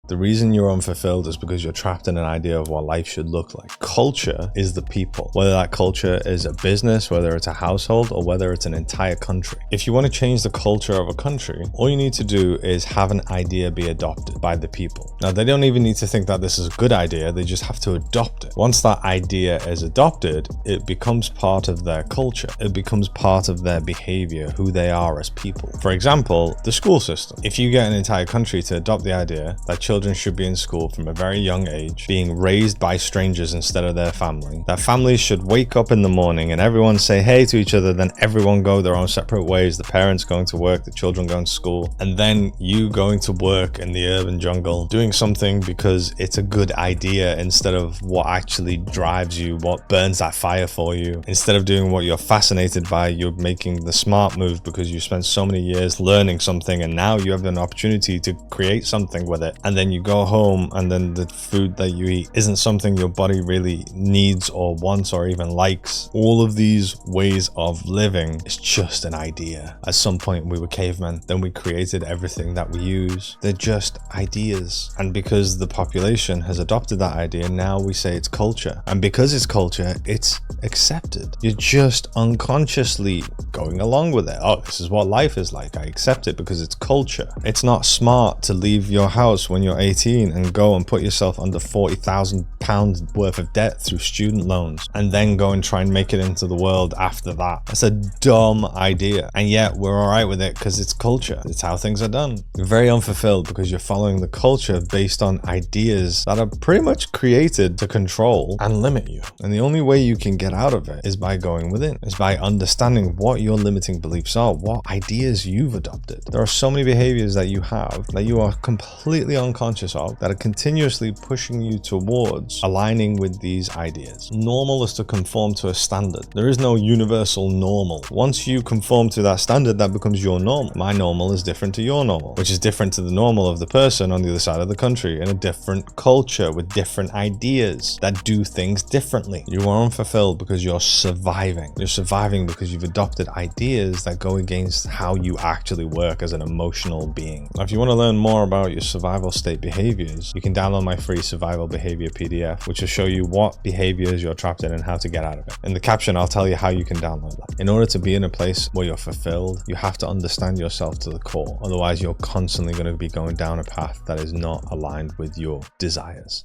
The reason you're unfulfilled is because you're trapped in an idea of what life should look like. Culture is the people, whether that culture is a business, whether it's a household, or whether it's an entire country. If you want to change the culture of a country, all you need to do is have an idea be adopted by the people. Now, they don't even need to think that this is a good idea, they just have to adopt it. Once that idea is adopted, it becomes part of their culture. It becomes part of their behavior, who they are as people. For example, the school system. If you get an entire country to adopt the idea that children should be in school from a very young age, being raised by strangers instead of their family, that families should wake up in the morning and everyone say hey to each other, then everyone go their own separate ways, the parents going to work, the children going to school, and then you going to work in the urban jungle, doing something because it's a good idea instead of what actually drives you, what burns that fire for you. Instead of doing what you're fascinated by, you're making the smart move because you spent so many years learning something and now you have an opportunity to create something with it. And then you go home and then the food that you eat isn't something your body really needs or wants or even likes. All of these ways of living is just an idea. At some point we were cavemen, then we created everything that we use. They're just ideas. And because the population has adopted that idea, now we say it's culture. And because it's culture, it's accepted. You're just unconsciously going along with it. Oh, this is what life is like. I accept it because it's culture. It's not smart to leave your house when you're 18 and go and put yourself under £40,000 worth of debt through student loans and then go and try and make it into the world after that. That's a dumb idea. And yet we're all right with it because it's culture. It's how things are done. You're very unfulfilled because you're following the culture based on ideas that are pretty much created to control and limit you. And the only way you can get out of it is by going within, is by understanding what your limiting beliefs are, what ideas you've adopted. There are so many behaviors that you have that you are completely unconscious of that are continuously pushing you towards aligning with these ideas. Normal is to conform to a standard. There is no universal normal. Once you conform to that standard, that becomes your normal. My normal is different to your normal, which is different to the normal of the person on the other side of the country in a different culture with different ideas that do things differently. You are unfulfilled because you're surviving. You're surviving because you've adopted ideas that go against how you actually work as an emotional being. Now, if you want to learn more about your survival state behaviors, you can download my free survival behavior PDF, which will show you what behaviors you're trapped in and how to get out of it. In the caption, I'll tell you how you can download that. In order to be in a place where you're fulfilled, you have to understand yourself to the core. Otherwise, you're constantly going to be going down a path that is not aligned with your desires.